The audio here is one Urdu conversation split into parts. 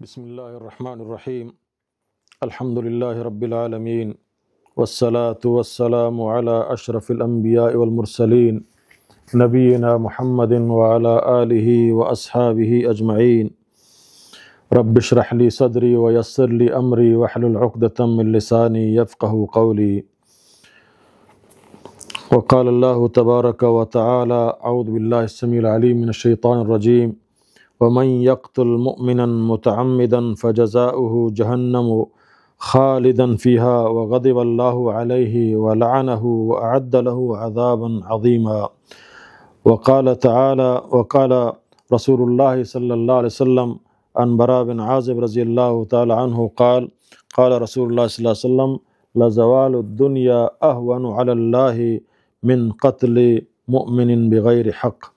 بسم اللہ الرحمن الرحیم الحمد للہ رب العالمین والصلاة والسلام علی اشرف الانبیاء والمرسلین نبینا محمد وعلی آلہ واصحابہ اجمعین رب اشرح لی صدری ویسر لی امری واحلل عقدۃ من لسانی یفقہوا قولی وقال اللہ تبارک وتعالی اعوذ باللہ السمیع العلیم من الشیطان الرجیم ومن يقتل مؤمنا متعمدا فجزاؤه جهنم خالدا فيها وغضب الله عليه ولعنه وأعد له عذابا عظيما وقال تعالى وقال رسول الله صلى الله عليه وسلم عن براء بن عازب رضي الله تعالى عنه قال قال رسول الله صلى الله عليه وسلم لزوال الدنيا أهون على الله من قتل مؤمن بغير حق۔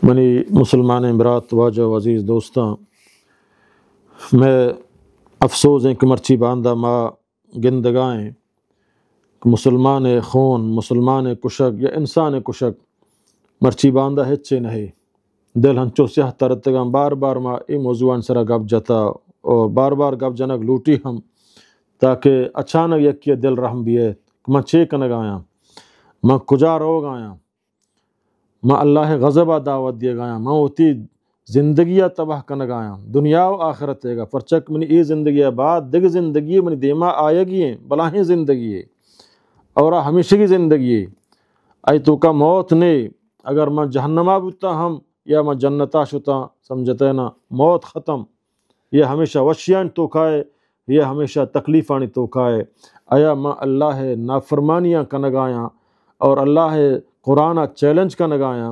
منی مسلمان برات واجہ و عزیز دوستاں، میں افسوس ہیں کہ مرچی باندھا ما گندگائیں مسلمان خون مسلمان کشک یا انسان کشک مرچی باندھا ہچے نہیں دل ہنچو سیاہ ترتگاں بار بار ما ای موضوعان سرا گپ جتا اور بار بار گپ جنک لوٹی ہم تاکہ اچانک یکی دل رحم بیئے میں چھے کنگ آیا میں کجا روگ آیا میں اللہ غضب دعوت دیے گایا میں ہوتی زندگیہ تباہ کنگ آیا دنیا و آخرت ہے گا پرچک منی ای زندگی بعد دگ زندگی منی دیما آئے گی ہیں بلاہیں زندگی ہے اور ہمیشہ کی زندگی ہے ای تو کا موت نے اگر میں جہنمہ بوتا ہم یا میں جنتا شتا سمجھتے نا موت ختم یہ ہمیشہ وشیان تو کھائے یہ ہمیشہ تکلیفانی تو کھائے آیا میں اللہ نافرمانیاں کنگ آیا اور اللہ قرآن چیلنج کا نگایا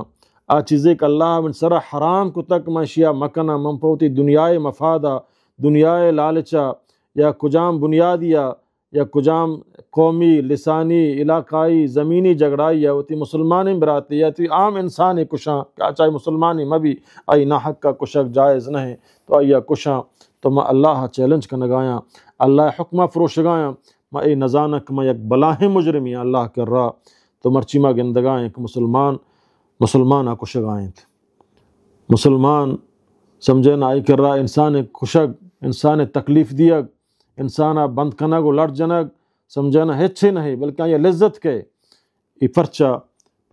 آ چیزیں کہ اللہ من سرا حرام کو تک منشیا مکنا منپوتی دنیائے مفادہ دنیائے لالچا یا کجام بنیادیا یا کجام قومی لسانی علاقائی زمینی جگڑائی یا ہوتی مسلمان براتی یا تی عام انسان کشاں کہ چاہے مسلمانی مبی آئی ناحق کا کشک جائز نہیں تو آئی کشاں تو میں اللہ چیلنج کا نگایا اللہ حکمہ فروش گایا میں ای نزانک میں یک بلاہیں مجرمی اللہ کر رہا تو مرچیمہ گندگائیں کہ مسلمان کشگائیں مسلمان سمجھے نہ آئی کر رہا انسان کشگ انسان تکلیف دیگ انسان بند کنگ و لڑ جنگ سمجھے نہ ہچے نہیں بلکہ یہ لذت کے ای پرچہ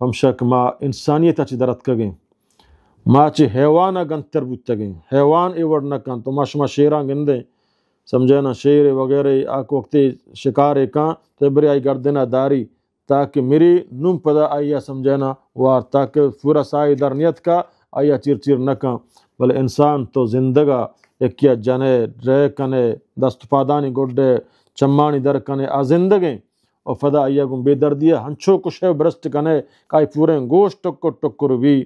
پمشک ما انسانیت اچھی درد کگیں ما چی حیوانہ گنتر بودتگیں حیوان ای وڑ نکن تو ما شما شیران گندیں سمجھے نہ شیر وغیرہ آک وقتی شکار کان تو بری آئی گردنہ داری تاکہ میری نم پدا آئیا سمجھنا وار تاکہ پورا سائی در نیت کا آئیا چیر چیر نکاں بل انسان تو زندگا یکیا جنے رے کنے دست پادانی گوڑے چمانی در کنے آ زندگیں اور فدا آئیا گم بے دردیا ہنچو کشے برست کنے کائی پورے گوشت ٹکر بھی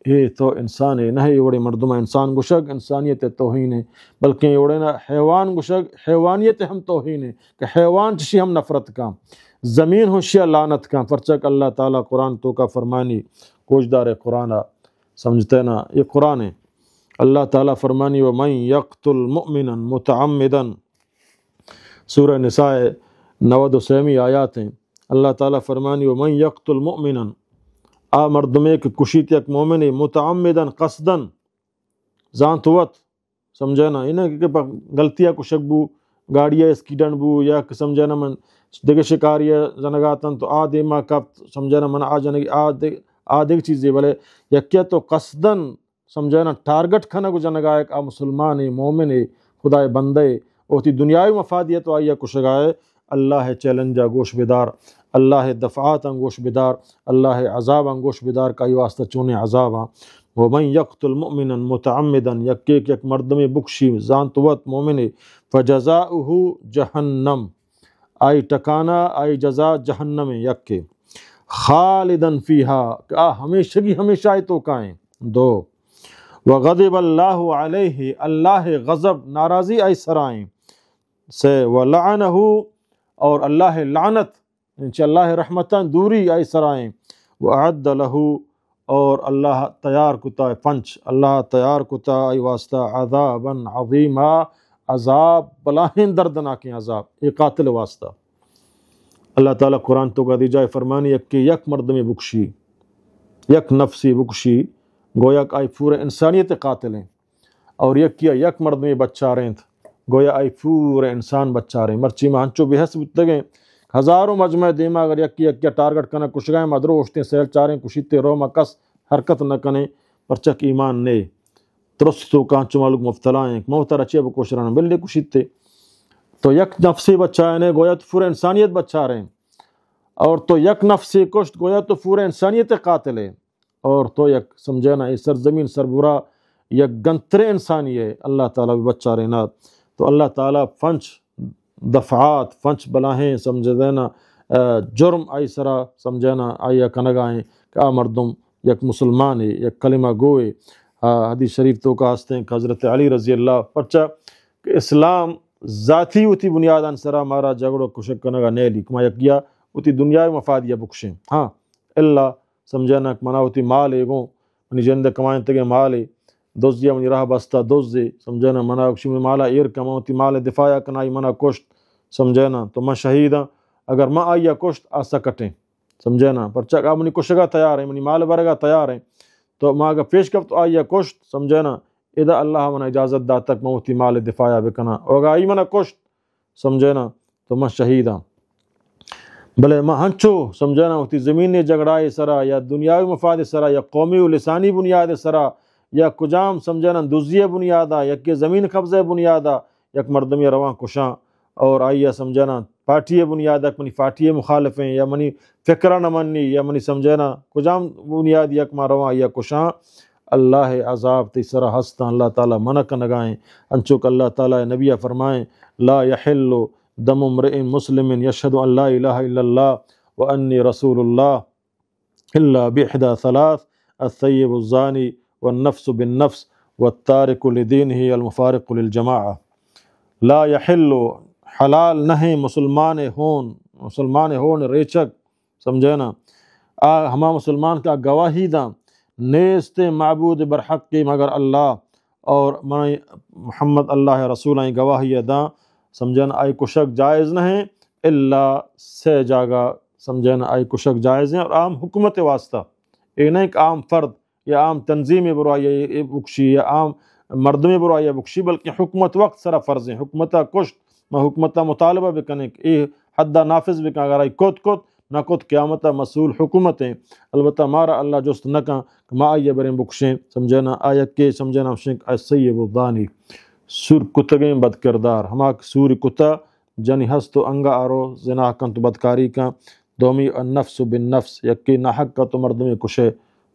یہ تو انسان ہے نہیں اوڑے مردمہ انسان گشک انسانیت توہین ہے بلکہ اوڑے نا حیوان گشک حیوانیت ہم توہین ہے کہ حیوان چشی ہم نفرت کا زمین ہوشیا لعنت کا پرچک اللہ تعالیٰ قرآن تو کا فرمانی کوجدار قرآن سمجھتے نا یہ قرآن ہے اللہ تعالیٰ فرمانی ومن یقتل مؤمنا متعمدا سورہ نساء 90 آیات ہیں اللہ تعالیٰ فرمانی ومن یقتل مؤمنا آ مردمے کہ کشیت یک مومن متعمدا قصدا زانتوت سمجھے نا انہیں کہ غلطیاں کشک بو گاڑیاں اسکیڈن بو یا کہ سمجھے نا من دیکھ شکاریہ زنگاتن تو آ دیما کب سمجھنا من آ جنگی آ دیکھ چیزیں بلے یکیا تو قصدن سمجھنا ٹارگٹ کھنا کو جنگا ایک آ مسلمان مومن خدا بندے اوتی دنیاوی مفادیت تو آئیا کشگائے اللہ چیلنجا گوش بدار اللہ دفعات انگوش بدار اللہ عذاب انگوش بدار کا یہ واسطہ چونے عذاب ومن یقتل مؤمنا متعمدا یک مردم بکشی زانتوت مومن فجزاؤہ جہنم آئی ٹکانا آئی جزا جہنم یک کے خالدن فیہا کہ ہمیشہ کی ہمیشہ آئی تو کائیں دو وغضب اللہ علیہ اللہ غضب ناراضی آئی سرائیں سے ولعنہ اور اللہ لعنت انچہ اللہ رحمتاں دوری آئی سرائیں وعد لہ اور اللہ تیار کتا پنچ اللہ تیار کتا آئی واسطہ عذابا عظیما عذاب بلاہن دردناکی عذاب یہ قاتل واسطہ اللہ تعالیٰ قرآن تو کا دی جائے فرمانی یک مردمی بکشی یک نفسی بکشی گویا کہ آئی پورے انسانیت قاتل ہیں اور یک مردمی بچہ رہیں گویا آئی پورے انسان بچہ رہیں مرچی میں ہنچو بحث بتگیں ہزاروں مجمع دیما اگر یک ٹارگٹ کنا کشگائیں مدرو اشتے سیل چاریں کشیتے روما کس حرکت نہ کنے پرچک ایمان نے ترستو کانچو مالک مفتلائیں موتر اچھے بکوشران بلے کشیتے تو یک نفسی بچہ ہے گویا تو پورے انسانیت بچہ رہیں اور تو یک نفسی کشت گویا تو پورے انسانیت قاتل ہے اور تو یک سمجھنا یہ سرزمین سربرا یک گنترے انسانی ہے اللہ تعالیٰ بھی بچہ رہنا تو اللہ تعالیٰ فنچ دفعات فنچ بلاہیں سمجھ دینا جرم آئی سرا سمجھنا آئی کنگائیں کہ آ مردم یک مسلمان ہے یک کلمہ گوئے حدیث شریف تو کا ہستے ہیں کہ حضرت علی رضی اللہ پرچہ کہ اسلام ذاتی ہوتی بنیادان سرا مارا جگڑو کشک کنگا نیلی کما یکیا ہوتی دنیا مفادیہ بکشیں ہاں اللہ سمجھنا کہ منا ہوتی مال ہے گو منی جندے کمائیں تگے مال ہے دوزیا منی راہ بستا دوزے سمجھنا منا کشی میں مالا ایر کما ہوتی مال دفاع کنائی منا کشت سمجھنا تو میں شہید ہاں اگر میں آئیا کشت آسا کٹیں سمجھنا پرچہ آپ منی کشگا تیار ہیں منی مال برگا تیار ہیں تو میں اگر پیش کب تو آئیا کشت سمجھنا اذا اللہ منا اجازت دا تک میں ہوتی مال دفاع بکنا اور اگر آئی منا کشت سمجھنا تو میں شہید ہاں بلے میں ہنچو سمجھنا ہوتی زمینی جگڑائے سرا یا دنیاوی مفاد سرا یا قومی و لسانی بنیاد سرا یا کجام سمجھنا دوزی بنیادہ یا کہ زمین قبضہ بنیادہ یک مردمی رواں کشاں اور آئیے سمجھنا پارٹی بنیادہ منی پارٹی مخالفیں یا منی فکرہ نہ منی یا منی سمجھنا کجام بنیاد یک ما رواں یا کشاں اللہ عذاب تیسرا ہستاں اللہ تعالیٰ منع نگائیں انچوک اللہ تعالیٰ نبی فرمائیں لا یحل دم امرئ مسلم یشہد ان لا الہ الا اللہ وانی رسول اللہ الا بإحدى ثلاث الثیب الزانی والنفس بالنفس والتارک لدینہ المفارق للجماعہ لا یحل حلال نہیں مسلمان ہون ریچک سمجھنا ہما مسلمان کا گواہی دا نیست معبود برحق کی مگر اللہ اور محمد اللہ رسول آئیں گواہی دا سمجھنا آئی کشک جائز نہیں اللہ سے جاگا سمجھنا آئی کشک جائز ہیں اور عام حکومت واسطہ یہ نہیں کہ عام فرد یا عام تنظیم برائی بکشی یا عام مردمی برائی بکشی بلکہ حکومت وقت سرا فرض ہیں حکومتہ کشت میں حکومتہ مطالبہ بکنے یہ حدہ نافذ بکن اگر آئی کت نہ کت قیامتہ مسئول حکومتیں البتہ مارا اللہ جست نکاں کہ ما آئیے بریں بکشیں سمجھنا آیت کے سمجھنا شنک السیب الدانی سور کتگیں بد کردار ہما سور کتا جنی ہست تو انگا آرو زنا کن تو بدکاری کا دومی النفس بالنفس یکی ناحق کا تو مرد میں کشے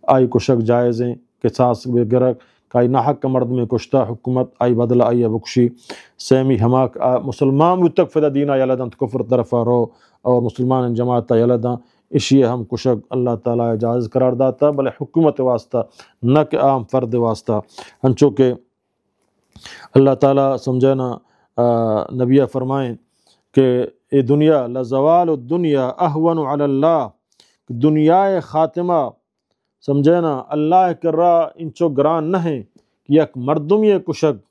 آئی کشک جائزیں قصاص بگرک کائی ناحق کا مرد میں کشتا حکومت آئی بدل آئی بکشی سیمی ہما مسلمان بھی تک فدہ دینہ یلدن کفر طرفہ رو اور مسلمان جماعتہ یلدن اسی ہم کشک اللہ تعالیٰ جائز قرار داتا بلے حکومت واسطہ نہ کہ عام فرد واسطہ ہنچو کہ اللہ تعالیٰ سمجھنا نبیہ فرمائیں کہ اے دنیا لزوال الدنیا احون علی اللہ دنیا خاتمہ سمجھنا اللہ کر رہا انچو گران نہیں کہ یک مردم یہ کشک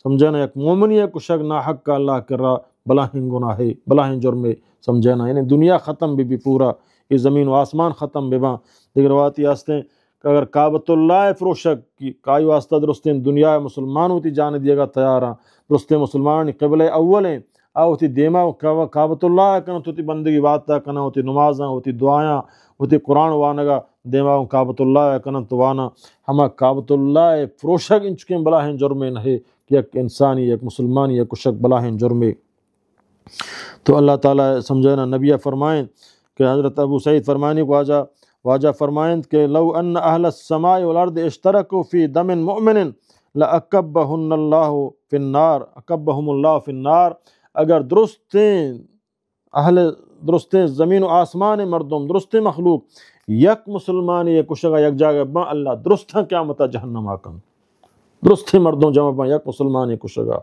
سمجھنا یک مومن یہ کشک ناحق کا اللہ کر رہا بلاہن گناہ بلاہن جرم سمجھنا یعنی دنیا ختم بھی پورا یہ زمین و آسمان ختم بھی باں دیگر روایتی آستے ہیں کہ اگر کعبۃ اللہ فروشک کی کائی واسطہ درستیں دنیا مسلمان ہوتی جانے دیا گا تیارا درستیں مسلمان قبل اول ہیں ہوتی دیما کعبۃ اللہ کنا ہوتی بندگی واتا کنا ہوتی نمازاں ہوتی دعایاں ہوتی قرآن وانگا دیما کعبۃ اللہ کنا تو وانا ہما کعبۃ اللہ فروشک ان چکیں بلاہن جرمیں نہیں کہ ایک انسانی ایک مسلمانی ایک کشک بلاہن جرمیں تو اللہ تعالیٰ سمجھنا نبیہ فرمائیں کہ حضرت ابو سعید فرمانی کو واجہ فرمائیں کہ لو ان اہل السماء والارض اشترکوا فی دم مؤمن لأکبہن اللہ فی النار اکبہم اللہ فی النار اگر درستیں زمین و آسمان مردم درستیں مخلوق یک مسلمان یک کشگا یک جاگہ با اللہ درستاں قیامتا جہنم آکن درستیں مردم جمع با یک مسلمان یک کشگا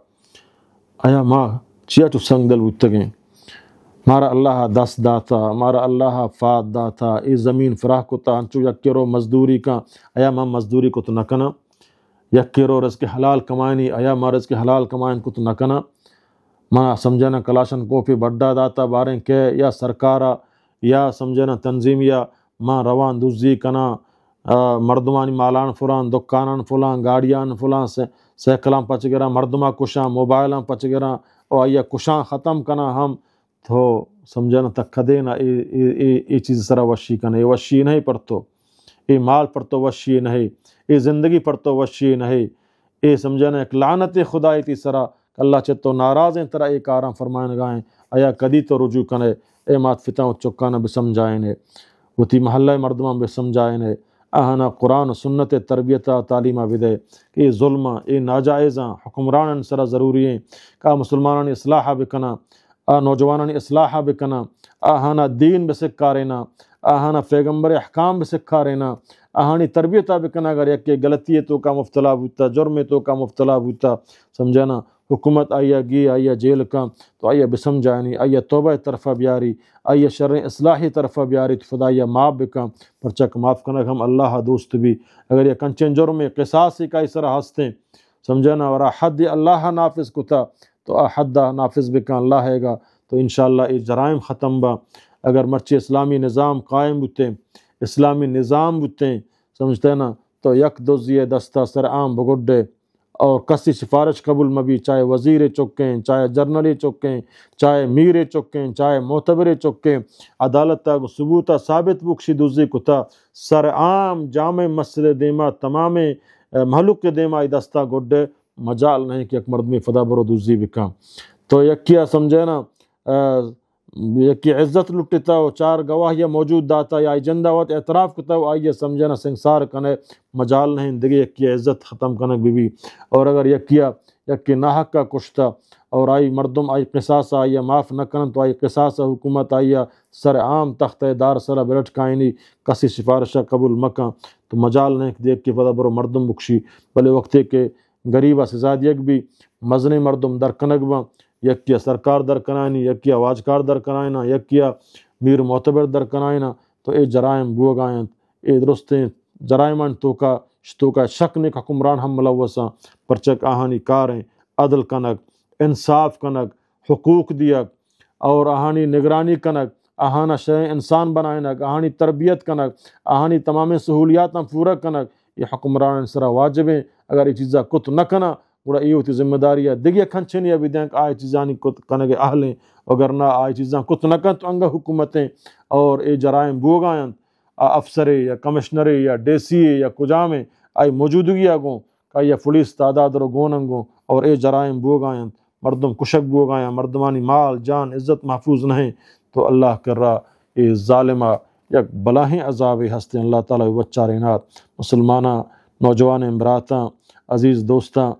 آیا ماں چیا تو سنگ دل ہوتگیں مارا اللہ دست داتا مارا اللہ فات داتا ای زمین فراہ کو تا انچو یک کرو مزدوری کا آیا ماں مزدوری کو تو نکنا یک کرو رزق حلال کمائنی آیا ماں رزق حلال کمائن کو تو نکنا ماں سمجھنا کلاشن کوفی بڑا داتا باریں کہ یا سرکارا یا سمجھنا تنظیمیا ماں روان دوزی کنا مردمانی مالان فلان دکانان فلان گاڑیان فلان سیکلان پچ گرا مردمہ کشاں موبائلاں پچ گرا او آئیہ کشاں ختم کنا ہم تو سمجھنا تک کدے نہ ای چیز سرا وشی کنا یہ وشی نہیں پڑتو ای مال پر تو وشی نہیں ای زندگی پر تو وشی نہیں ای سمجھنا ایک لعنت خدای تی سرا اللہ چتو ناراض ہیں ترا ایک آرام فرمائن گائیں آیا کدی تو رجوع کنے اے مات فتاں چکانا بسمجھائیں وہ تی محلہ مردمان بسمجھائیں اہنا قرآن و سنت تربیتہ تعلیمہ ودے کہ یہ ظلمہ یہ ناجائزاں حکمران سرا ضروری ہیں کہ مسلمانان اصلاحہ بکنا نوجوانان اصلاحہ بکنا آہانا دین بسکارینا آہانا پیغمبر احکام بسکارینا آہانی تربیتہ بکنا اگر یک غلطی تو کا مفتلا بوتا جرم تو کا مفتلا بوتا سمجھنا حکومت آئیہ گی آئیہ جیل کا تو آئیہ بسمجھانی آئیہ توبہ طرفہ بیاری آئیہ شر اصلاحی طرفہ بیاری تو خدا آئیہ معاف بکا پرچک معاف کرنا ہم اللہ دوست بھی اگر یہ کنچن جرم قصاصی کا اس طرح ہستے سمجھنا ورا حد اللہ نافذ کتا تو حد نافذ بکا اللہ ہے گا تو انشاءاللہ یہ جرائم ختم با اگر مرچی اسلامی نظام قائم بوتے اسلامی نظام بوتے سمجھتے نا تو یک دوزی دستہ سر عام بگڑے اور کسی سفارش قبول مبی چاہے وزیر چکیں چاہے جرنلی چکیں چاہے میر چکیں چاہے معتبر چکیں عدالت تک ثبوتہ ثابت بکشی دوزی کتا سر عام جامع مسجد دیما تمام محلوق کے دیما دستہ گڈے مجال نہیں کہ ایک مردمی فدا برو دوزی بکا تو یکیا سمجھے نا یکی عزت لٹتا ہو چار گواہ موجود داتا یا جندہ وقت اعتراف کتا ہو آئیے سمجھنا سنگسار کنے مجال نہیں دیگے یکی عزت ختم کنے بھی اور اگر یکی ناحق کا کشتا اور آئی مردم آئی قصاص آئیے معاف نہ کرن تو آئی قصاص حکومت آئیے سر عام تخت دار سر بلٹ کائنی کسی سفارشہ قبول مکہ تو مجال نہیں دیکھ کے پتہ برو مردم بکشی بلے وقتے کے غریبہ سے زیاد یک بھی مزنی مردم در کنگ با یکیا سرکار در کنائنی یکیا واجکار در کنائنا یکیا میر معتبر در کنائنا تو اے جرائم بو گائیں اے درستیں جرائمان تو کا شک نے حکمران ہم ملوثاں پرچک آہانی کاریں عدل کنک انصاف کنک حقوق دیک اور آہانی نگرانی کنک آہانا شے انسان بنائنک آہانی تربیت کنک آہانی تمام سہولیات پورا کنک یہ حکمران سرا واجب ہیں اگر یہ چیزاں کت نہ کنا گوڑا یہ ہوتی ذمہ داری ہے دیگے کھنچنی ابھی دیں کہ آئی چیزانی کت کنگے اہلیں اگر نہ آئی چیزاں کت نہ کن تو انگا حکومتیں اور اے جرائم بوگائیں افسرے یا کمشنرے یا ڈی سی یا کجامیں آئی موجودگی آگوں کہ یہ پولیس تعداد رو گوننگوں اور اے جرائم بوگائیں مردم کشک بوگائیں مردمانی مال جان عزت محفوظ نہیں تو اللہ کر رہا اے ظالمہ یک بلاہیں عذاب ہستے اللہ تعالیٰ بچہ رینات مسلمانہ نوجوان امبراتاں عزیز دوستاں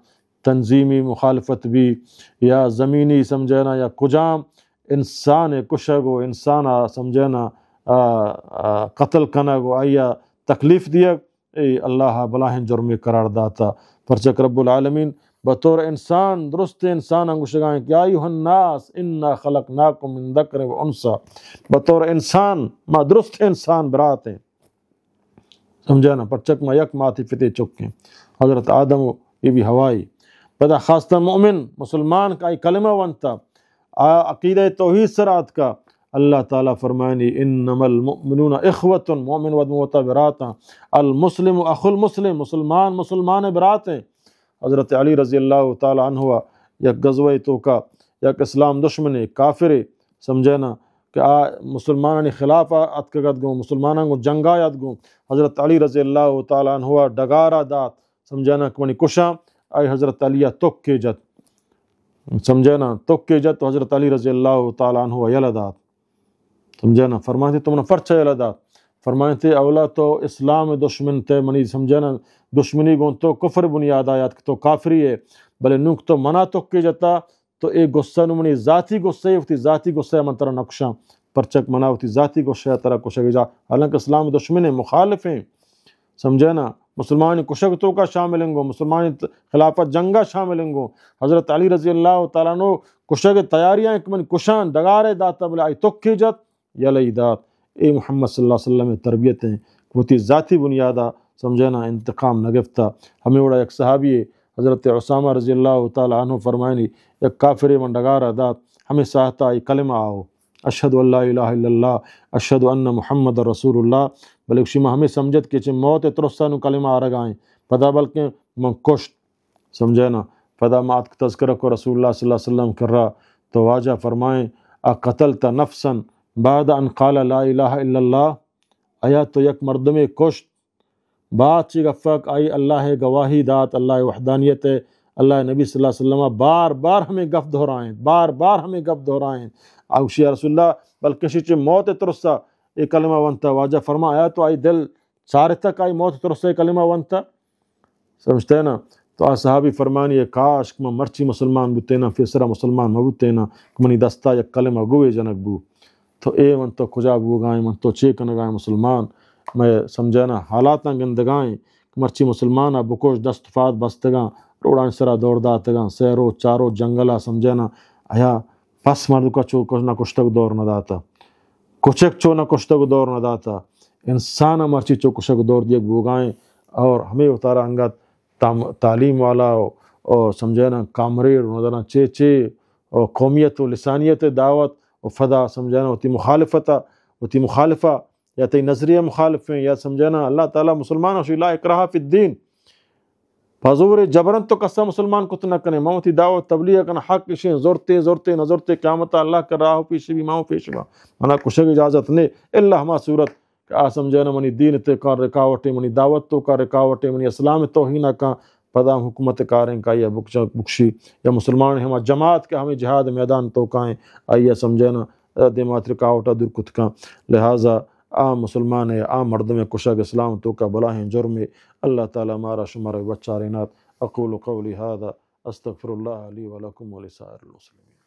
تنظیمی مخالفت بھی یا زمینی سمجھنا یا کجام انسان کشگو انسان سمجھنا قتل کنگو آیا تکلیف دیا اے اللہ بلاہن جرمی قرار داتا پرچک رب العالمین بطور انسان درست انسان انگوشگائیں کہ ایوہ الناس انا خلقناکم من ذکر و انسا بطور انسان ما درست انسان برات ہیں سمجھنا پرچک ما یک ماتی فتح چکیں حضرت آدم یہ بھی ہوائی پدا خاصتا مومن مسلمان کا کلمہ ونتا عقیدہ توحید سرات کا اللہ تعالیٰ فرمائنی انما المؤمنون اخوت مومن ودموتا براتا المسلم اخو المسلم مسلمان برات ہیں حضرت علی رضی اللہ تعالیٰ عنہ یک غزوہ تو کا یک اسلام دشمن کافر سمجھنا کہ مسلمانانی خلاف اتکگت گوں مسلمانوں کو جنگایت گوں حضرت علی رضی اللہ تعالیٰ عنہ ڈگارہ دات سمجھنا کہ کشاں آئی حضرت علیہ تک کے جت سمجھنا تک کے جت تو حضرت علی رضی اللہ تعالیٰ عنہ یلدات سمجھنا فرمائے تھے تم نے فرچہ یلدات فرمائے تھے اولا تو اسلام دشمن تے منی سمجھنا دشمنی گون تو کفر بنیاد آیات تو کافری ہے بلے نوک تو منا تک کے جتا تو ایک غصہ نمنی ذاتی غصہ ہوتی ذاتی غصہ من طرح نقشاں پرچک منا ہوتی ذاتی غصہ طرح کشک جا حالانکہ اسلام دشمن مخالف ہیں سمجھنا مسلمان کشک تو کا شامل ہنگو مسلمان خلافت جنگا شامل ہنگو حضرت علی رضی اللہ تعالیٰ عنہ کشک تیاریاں ایک من کشان ڈگارے داتا بلے آئی تکی جت یلی دات اے محمد صلی اللہ علیہ وسلم تربیتیں ہوتی ذاتی بنیادہ سمجھنا انتقام نگفتا ہمیں اڑا ایک صحابی حضرت عثامہ رضی اللہ تعالیٰ عنہ فرمائنی ایک کافر من ڈگارہ دات ہمیں ساہتا آئی کلمہ آؤ اشہد ان لا الہ الا اللہ اشہد ان محمد رسول اللہ بلکہ شما ہمیں سمجھت کہ چھ موت ترسا نو کلمہ آرگائیں پدا بلکہ من کشت سمجھے نا پدا مات تذکرہ کو رسول اللہ صلی اللہ علیہ وسلم کر رہا تو واجہ فرمائیں اقتلت نفسا بعد ان قال لا الہ الا اللہ، آیا تو یک مردم کشت بات چی گفک آئی اللہ گواہی دات اللہ وحدانیت ہے، اللہ نبی صلی اللہ علیہ وسلم بار بار ہمیں گف دہرائیں، بار بار ہمیں گف دہرائیں اوشی رسول اللہ بلکہ شچ موت ترسا یہ کلمہ ونتا واجہ فرما آیا تو آئی دل سارے تک آئی موت ترسا یہ کلمہ ونتا، سمجھتے ہیں نا؟ تو آ صحابی فرمانی یہ کاش کہ میں مرچی مسلمان بوتینا فیسرا مسلمان مبوتینا کہ منی دستا یک کلمہ گوے جنک بو تو اے من تو کجا بو گائیں من تو چے کنگائیں مسلمان میں سمجھانا حالاتاں گندگائیں مرچی مسلمان بکوش دست فات بستگاں روڑان سرا دور داتگاں سیرو چارو جنگلہ سمجھانا آیا پس مرد کا چو کچھ نہ کشتگ دور نہ داتا کچک چو نہ کشتگ دور نہ داتا انسان مرچی چو کشک دور دیگ بوگائیں اور ہمیں اتارا انگت تعلیم والا اور سمجھانا کامریر نظرنا چے چے اور قومیت و لسانیت دعوت و فدا سمجھانا ہوتی مخالفہ یا تی نظریہ مخالف ہیں یا سمجھانا اللہ تعالیٰ مسلمان ہوشی لا اکراہ فی الدین فضور جبرن تو کسا مسلمان کو نہ کنے موتی دعوت تبلیغ کنا حق اشیں زورتے نظرتے قیامت اللہ کر رہا ہو پیشی بھی ماں پیش با منا کشک اجازت نے اللہ ہما صورت کہ آ سمجھانا منی دین تے کار رکاوٹے منی دعوت تو کار رکاوٹے منی اسلام توہینہ کا پدا حکومت کاریں کا یا بکشی یا مسلمان ہما جماعت کے ہمیں جہاد میدان تو کائیں آئیے سمجھانا دیمات رکاوٹا در کت کا لہٰذا عام مسلمان ہے عام مردم کشک اسلام تو کا بلاہیں جرم اللہ تعالیٰ مارا شمار بچارینات اقول قولی هذا استغفر اللہ لی ولکم ولسائر المسلمین.